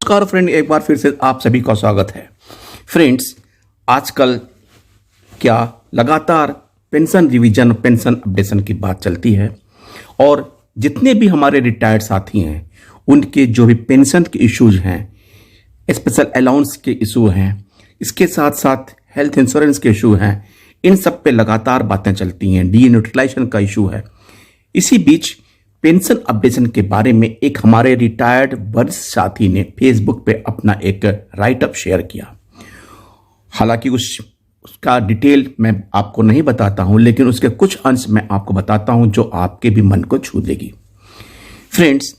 नमस्कार फ्रेंड, एक बार फिर से आप सभी का स्वागत है। फ्रेंड्स, आजकल क्या लगातार पेंशन रिवीजन, पेंशन अपडेशन की बात चलती है और जितने भी हमारे रिटायर्ड साथी हैं उनके जो भी पेंशन के इश्यूज हैं, स्पेशल अलाउंस के इशू हैं, इसके साथ साथ हेल्थ इंश्योरेंस के इशू हैं, इन सब पे लगातार बातें चलती हैं। डी न्यूट्रलाइजेशन का इशू है। इसी बीच पेंशन अपडेशन के बारे में एक हमारे रिटायर्ड वरिष्ठ साथी ने फेसबुक पे अपना एक राइटअप शेयर किया। हालांकि उसका डिटेल मैं आपको नहीं बताता हूं, लेकिन उसके कुछ अंश मैं आपको बताता हूं जो आपके भी मन को छू देगी। फ्रेंड्स,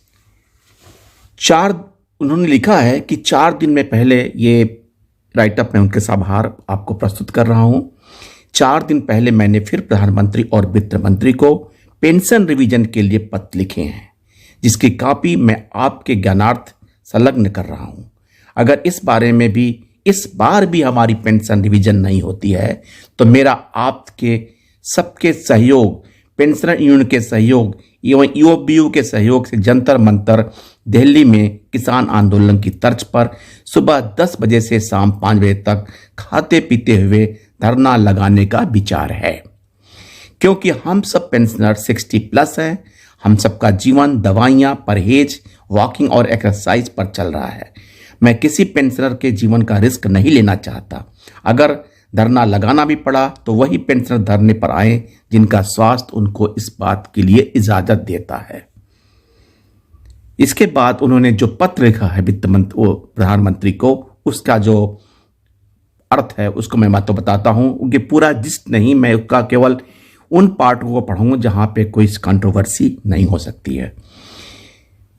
उन्होंने लिखा है कि 4 दिन में पहले, ये राइटअप मैं उनके आभार आपको प्रस्तुत कर रहा हूं। 4 दिन पहले मैंने फिर प्रधानमंत्री और वित्त मंत्री को पेंशन रिवीजन के लिए पत्र लिखे हैं, जिसकी कॉपी मैं आपके ज्ञानार्थ संलग्न कर रहा हूं। अगर इस बार भी हमारी पेंशन रिवीजन नहीं होती है तो मेरा आपके सबके सहयोग, पेंशनर यूनियन के सहयोग एवं ईओबीयू के सहयोग से जंतर मंतर दिल्ली में किसान आंदोलन की तर्ज पर सुबह 10 बजे से शाम 5 बजे तक खाते पीते हुए धरना लगाने का विचार है। क्योंकि हम सब पेंशनर 60+ हैं। हम सबका जीवन दवाइयाँ, परहेज, वॉकिंग और एक्सरसाइज पर चल रहा है। मैं किसी पेंशनर के जीवन का रिस्क नहीं लेना चाहता। अगर धरना लगाना भी पड़ा तो वही पेंशनर धरने पर आए जिनका स्वास्थ्य उनको इस बात के लिए इजाजत देता है। इसके बाद उन्होंने जो पत्र लिखा है प्रधानमंत्री को, उसका जो अर्थ है उसको मैं तो बताता हूं। उनके पूरा जिस्ट नहीं, मैं उसका केवल उन पार्ट को पढ़ूंगा जहां पे कोई कंट्रोवर्सी नहीं हो सकती है।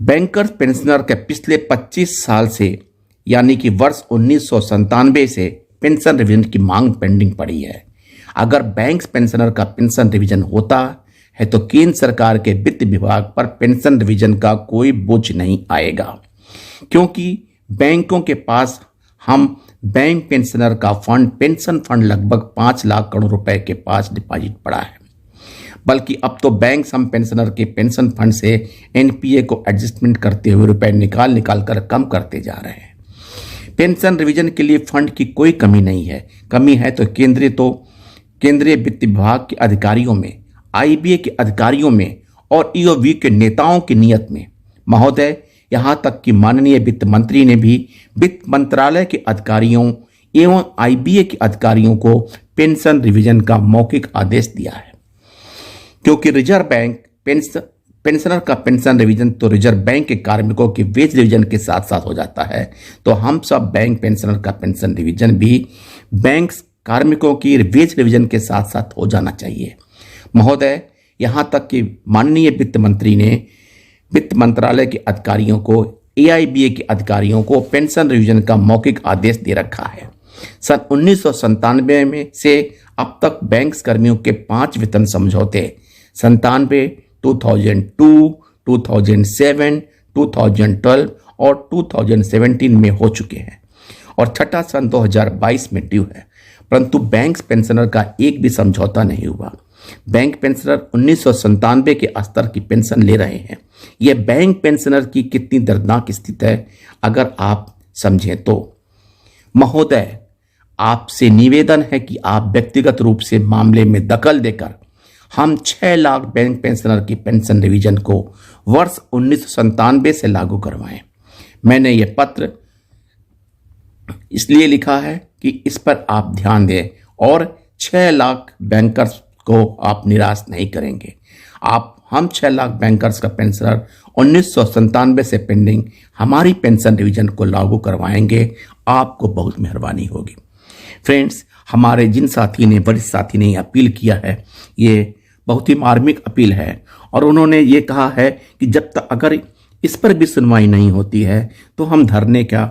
बैंकर्स पेंशनर के पिछले 25 साल से, यानी कि वर्ष 1997 से पेंशन रिवीजन की मांग पेंडिंग पड़ी है। अगर बैंक पेंशनर का पेंशन रिवीजन होता है तो केंद्र सरकार के वित्त विभाग पर पेंशन रिवीजन का कोई बोझ नहीं आएगा, क्योंकि बैंकों के पास हम बैंक पेंशनर का पेंशन फंड लगभग 5 लाख करोड़ रुपए के पास डिपॉजिट पड़ा है। बल्कि अब तो बैंक हम पेंशनर के पेंशन फंड से एनपीए को एडजस्टमेंट करते हुए रुपए निकाल कर कम करते जा रहे हैं। पेंशन रिवीजन के लिए फंड की कोई कमी नहीं है। कमी है तो केंद्रीय वित्त विभाग के अधिकारियों में, आईबीए के अधिकारियों में और ईओबी के नेताओं की नीयत में। महोदय, यहां तक कि माननीय वित्त मंत्री ने भी वित्त मंत्रालय के अधिकारियों एवं आईबीए के अधिकारियों को पेंशन रिवीजन का मौखिक आदेश दिया है। क्योंकि रिजर्व बैंक पेंशनर का पेंशन रिवीजन तो रिजर्व बैंक के कार्मिकों के वेज रिवीजन के साथ साथ हो जाता है, तो हम सब बैंक पेंशनर का पेंशन रिवीजन भी बैंक कार्मिकों की वेज रिवीजन के साथ साथ हो जाना चाहिए। महोदय, यहां तक कि माननीय वित्त मंत्री ने वित्त मंत्रालय के अधिकारियों को, एआईबीए के अधिकारियों को पेंशन रिवीजन का मौखिक आदेश दे रखा है। सन 1997 में से अब तक बैंक कर्मियों के 5 वेतन समझौते 97, 2002, 2007, 2012 और 2017 में हो चुके हैं और छठा सन 2022 में ड्यू है, परंतु बैंक पेंशनर का एक भी समझौता नहीं हुआ। बैंक पेंशनर 1997 के स्तर की पेंशन ले रहे हैं। यह बैंक पेंशनर की कितनी दर्दनाक स्थिति है अगर आप समझें तो। महोदय, आपसे निवेदन है कि आप व्यक्तिगत रूप से मामले में दखल देकर हम 6 लाख बैंक पेंशनर की पेंशन रिवीजन को वर्ष 1997 से लागू करवाएं। मैंने यह पत्र इसलिए लिखा है कि इस पर आप ध्यान दें और 6 लाख बैंकर्स को आप निराश नहीं करेंगे। हम 6 लाख बैंकर्स का पेंशनर 1997 से पेंडिंग हमारी पेंशन रिवीजन को लागू करवाएंगे। आपको बहुत मेहरबानी होगी। फ्रेंड्स, हमारे जिन वरिष्ठ साथी ने अपील किया है, ये बहुत ही मार्मिक अपील है और उन्होंने ये कहा है कि जब तक अगर इस पर भी सुनवाई नहीं होती है तो हम धरने का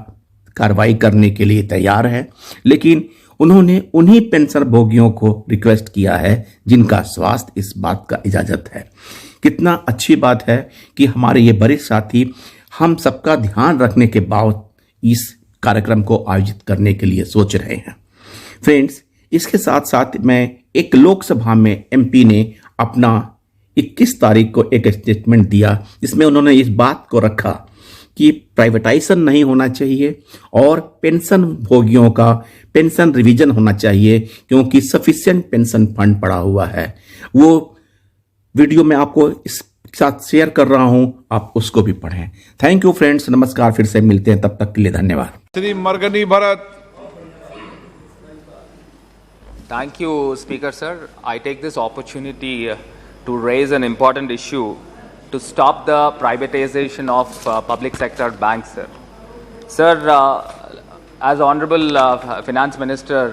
कार्रवाई करने के लिए तैयार हैं। लेकिन उन्होंने उन्हीं पेंशन भोगियों को रिक्वेस्ट किया है जिनका स्वास्थ्य इस बात का इजाजत है। कितना अच्छी बात है कि हमारे ये वरिष्ठ साथी हम सबका ध्यान रखने के बाद इस कार्यक्रम को आयोजित करने के लिए सोच रहे हैं। फ्रेंड्स, इसके साथ साथ मैं एक लोकसभा में एमपी ने अपना 21 तारीख को एक स्टेटमेंट दिया जिसमें उन्होंने इस बात को रखा कि प्राइवेटाइजेशन नहीं होना चाहिए और पेंशन भोगियों का पेंशन रिवीजन होना चाहिए, क्योंकि सफिशिएंट पेंशन फंड पड़ा हुआ है। वो वीडियो मैं आपको इस साथ शेयर कर रहा हूं, आप उसको भी पढ़ें। थैंक यू फ्रेंड्स, नमस्कार, फिर से मिलते हैं, तब तक के लिए धन्यवाद। Shri मरगनी Bharat. Thank you, Speaker sir. I take this opportunity to raise an important issue to stop the privatization of public sector banks, sir. Sir, as Honorable Finance Minister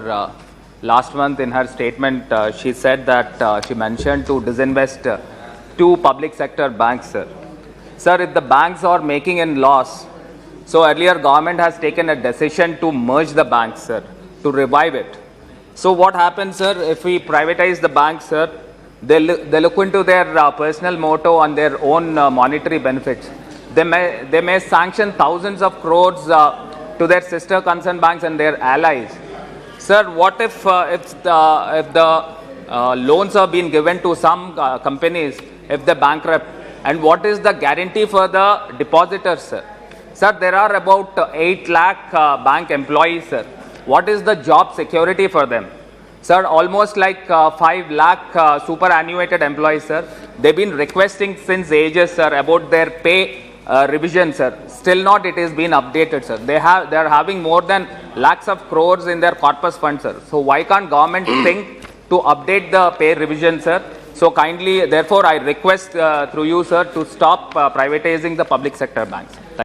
last month in her statement, she said that she mentioned to disinvest two public sector banks, sir. Sir, if the banks are making a loss, so earlier government has taken a decision to merge the banks, sir, to revive it. So what happens, sir, if we privatize the banks, sir, they look into their personal motto and their own monetary benefits. They may sanction thousands of crores to their sister concerned banks and their allies. Sir, what if the loans are being given to some companies if they bankrupt, and what is the guarantee for the depositors, sir? Sir, there are about 8 lakh bank employees, sir. What is the job security for them? Sir, almost like 5 lakh superannuated employees, sir. They've been requesting since ages, sir, about their pay revision, sir. Still not it is been updated, sir. They are having more than lakhs of crores in their corpus fund, sir. So why can't government think to update the pay revision, sir? So kindly, therefore, I request through you, sir, to stop privatizing the public sector banks. Thank you.